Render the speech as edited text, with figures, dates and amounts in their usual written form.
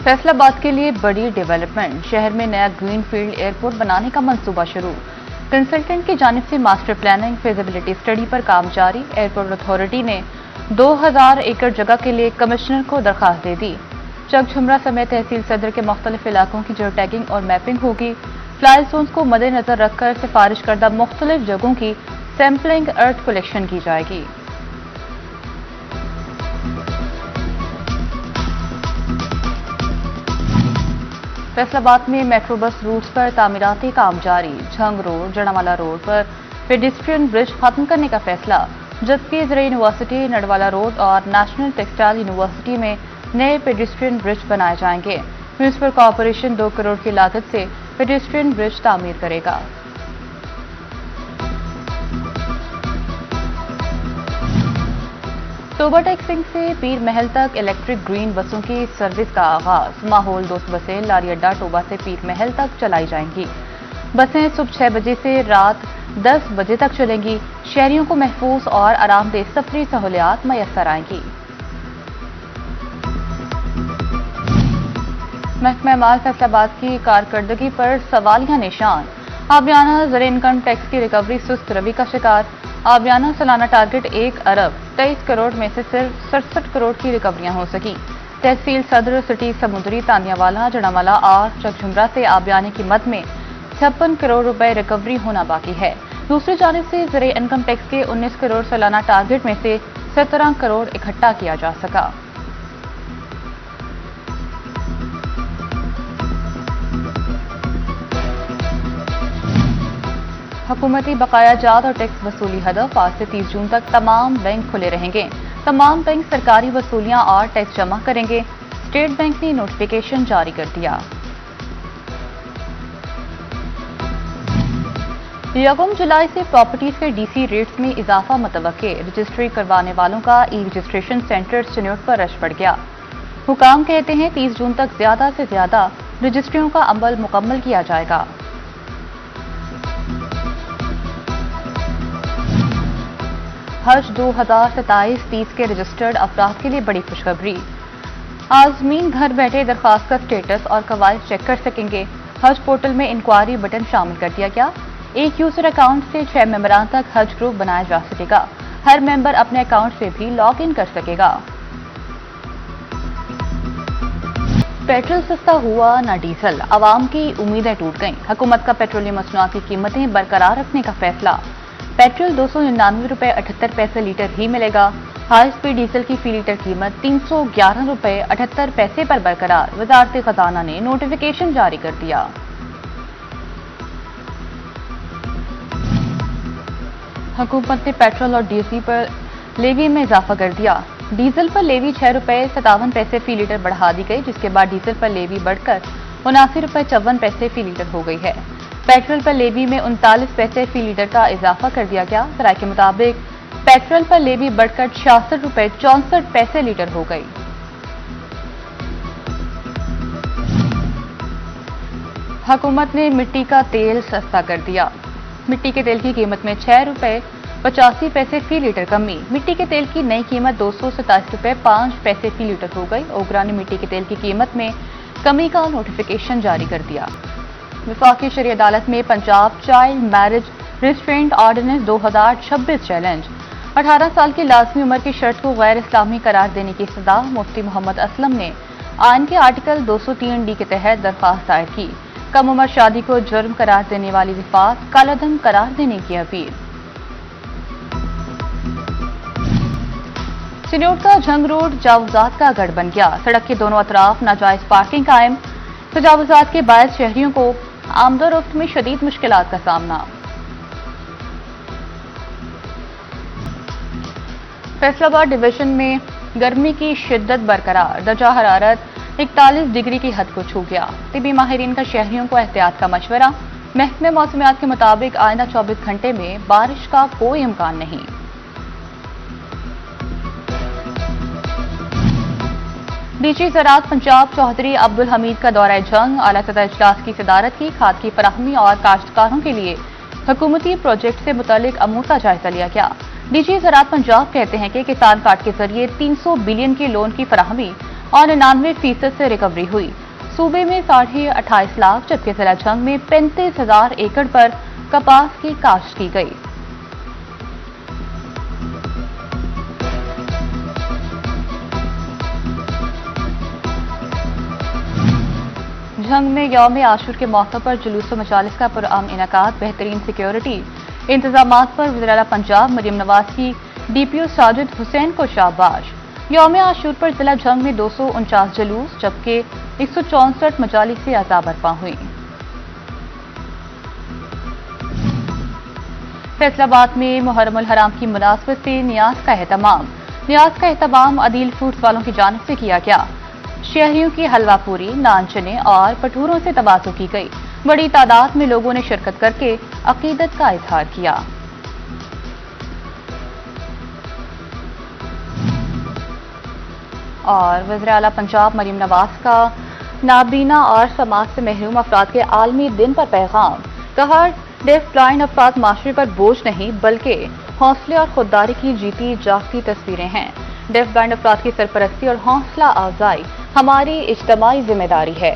फैसलाबाद के लिए बड़ी डेवलपमेंट, शहर में नया ग्रीन फील्ड एयरपोर्ट बनाने का मंसूबा शुरू। कंसल्टेंट की जानिब से मास्टर प्लानिंग फिजिबिलिटी स्टडी पर काम जारी। एयरपोर्ट अथॉरिटी ने 2000 एकड़ जगह के लिए कमिश्नर को दरखास्त दे दी। चकझुमरा समेत तहसील सदर के मुख्तलिफ इलाकों की जियो टैगिंग और मैपिंग होगी। फ्लाई जोन्स को मद्देनजर रखकर सिफारिश करदा मुख्तलिफ जगहों की सैंपलिंग अर्थ कलेक्शन की जाएगी। फैसलाबाद में मेट्रो बस रूट्स पर तामीराती काम जारी। झंग रोड, जड़ावाला रोड पर पेडिस्ट्रियन ब्रिज खत्म करने का फैसला, जबकि ज़राई यूनिवर्सिटी, नडवाला रोड और नेशनल टेक्सटाइल यूनिवर्सिटी में नए पेडिस्ट्रियन ब्रिज बनाए जाएंगे। म्यूनिसिपल कॉरपोरेशन 2 करोड़ की लागत से पेडिस्ट्रियन ब्रिज तामीर करेगा। तोबा टैक्सिंग से पीर महल तक इलेक्ट्रिक ग्रीन बसों की सर्विस का आगाज। माहौल दोस्त बसें लारी अड्डा टोबा से पीर महल तक चलाई जाएंगी। बसें सुबह 6 बजे से रात 10 बजे तक चलेंगी। शहरियों को महफूज और आरामदेह सफरी सहूलियात मैसर आएंगी। महकमा माल फैसलाबाद की कारकर्दगी पर सवालिया निशान। आबियाना ज़र इनकम टैक्स की रिकवरी सुस्त रवि का शिकार। आबियाना सालाना टारगेट 1 अरब 23 करोड़ में से सिर्फ 67 करोड़ की रिकवरियां हो सकी। तहसील सदर, सिटी समुद्री, तानियावाला, जड़ावाला और चकझुमरा से आबियाने की मद में 56 करोड़ रुपए रिकवरी होना बाकी है। दूसरी जानिब से ज़र इनकम टैक्स के 19 करोड़ सालाना टारगेट में से 17 करोड़ इकट्ठा किया जा सका। हुकूमती बकाया जात और टैक्स वसूली हदफ। आज से 30 जून तक तमाम बैंक खुले रहेंगे। तमाम बैंक सरकारी वसूलियां और टैक्स जमा करेंगे। स्टेट बैंक ने नोटिफिकेशन जारी कर दिया। यकम जुलाई से प्रॉपर्टीज के डीसी रेट्स में इजाफा मुतवक्के। रजिस्ट्री करवाने वालों का ई रजिस्ट्रेशन सेंटर चिन्होट पर रश बढ़ गया। हुकाम कहते हैं 30 जून तक ज्यादा से ज्यादा रजिस्ट्रियों का अमल मुकम्मल किया जाएगा। हज 2027-30 के रजिस्टर्ड अफराद के लिए बड़ी खुशखबरी। आज़मीन घर बैठे दरख्वास्त का स्टेटस और कवायद चेक कर सकेंगे। हज पोर्टल में इंक्वायरी बटन शामिल कर दिया गया। एक यूजर अकाउंट से 6 मेंबरान तक हज ग्रुप बनाया जा सकेगा। हर मेंबर अपने अकाउंट से भी लॉग इन कर सकेगा। पेट्रोल सस्ता हुआ ना डीजल, आवाम की उम्मीदें टूट गईं। हुकूमत का पेट्रोलियम मसनूआत की कीमतें बरकरार रखने का फैसला। पेट्रोल 299 रुपए 78 पैसे लीटर ही मिलेगा। हाई स्पीड डीजल की फी लीटर कीमत 311 रुपए 78 पैसे पर बरकरार। वजारत खजाना ने नोटिफिकेशन जारी कर दिया। हुकूमत ने पेट्रोल और डीजल पर लेवी में इजाफा कर दिया। डीजल पर लेवी 6 रुपए 57 पैसे फी लीटर बढ़ा दी गई, जिसके बाद डीजल पर लेवी बढ़कर 79 रुपए 54 पैसे फी लीटर हो गई है। पेट्रोल पर लेवी में 39 पैसे फी लीटर का इजाफा कर दिया गया। राय के मुताबिक पेट्रोल पर लेवी बढ़कर 66 रुपए 64 पैसे लीटर हो गई। हुकूमत ने मिट्टी का तेल सस्ता कर दिया। मिट्टी के तेल की कीमत में 6 रुपए 85 पैसे फी लीटर कमी। मिट्टी के तेल की नई कीमत 227 रुपए 5 पैसे फी लीटर हो गई। ओगरा ने मिट्टी के तेल की कीमत में कमी का नोटिफिकेशन जारी कर दिया। वफाकी शरी अदालत में Punjab child marriage restraint ordinance 2026 challenge. 18 साल की लाजमी उम्र की शर्त को गैर इस्लामी करार देने की सजा। मुफ्ती मोहम्मद असलम ने आइन के आर्टिकल 203D के तहत दरख्वास्त दायर की। कम उम्र शादी को जुर्म करार देने वाली विफात कालाधन करार देने की अपील। चिन्होट का झंग रोड तजावुजात का गढ़ बन गया। सड़क के दोनों अतराफ नाजायज पार्किंग कायम। तजावुजात के बायस शहरियों को आमदोरफ्त में शदीद मुश्किलात का सामना। फैसलाबाद डिवीजन में गर्मी की शिद्दत बरकरार। दर्जा हरारत 41 डिग्री की हद को छू गया। तिबी माहिरीन का शहरियों को एहतियात का मशवरा। महकमे मौसमियात के मुताबिक आइंदा 24 घंटे में बारिश का कोई इम्कान नहीं। डीजी ज़राअत पंजाब चौधरी अब्दुल हमीद का दौरा जंग। आला सतह इजलास की सदारत की। खाद की फराहमी और काश्तकारों के लिए हुकूमती प्रोजेक्ट से मुतालिक अमूर का जायजा लिया गया। डीजी ज़राअत पंजाब कहते हैं कि किसान कार्ड के जरिए 300 बिलियन के लोन की फराहमी और 99% से रिकवरी हुई। सूबे में 28.5 लाख जबकि जिला झंग में 35,000 एकड़ पर कपास की काश्त की गई। झंग में यौम आशूर के मौके पर जुलूस व मजालिस का पुरअमन इनेकाद, बेहतरीन सिक्योरिटी इंतजामात पर वज़ीर-ए-आला पंजाब मरियम नवाज की DPO साजिद हुसैन को शाबाश। यौम आशूर पर जिला झंग में 249 जुलूस जबकि 164 मजालिस से अज़ा बरपा हुई। फैसलाबाद में मुहर्रमुल हराम की मुनासबत से नियाज का एहतमाम अदील फूड्स वालों की जानिब से किया गया। शहरियों की हलवा पूरी, नान चने और भटूरों से तवाज़ु की गई। बड़ी तादाद में लोगों ने शिरकत करके अकीदत का इजहार किया। और वज़ीर-ए-आला पंजाब मरियम नवाज का नाबीना और समाज से महरूम अफराद के आलमी दिन पर पैगाम। कहा, डेफ ब्लाइंड अफराद माशरे पर बोझ नहीं बल्कि हौसले और खुददारी की जीती जागती तस्वीरें हैं। डेफ ब्लाइंड अफराद की सरपरस्ती और हौसला अफजाई हमारी इज्तिमाई जिम्मेदारी है।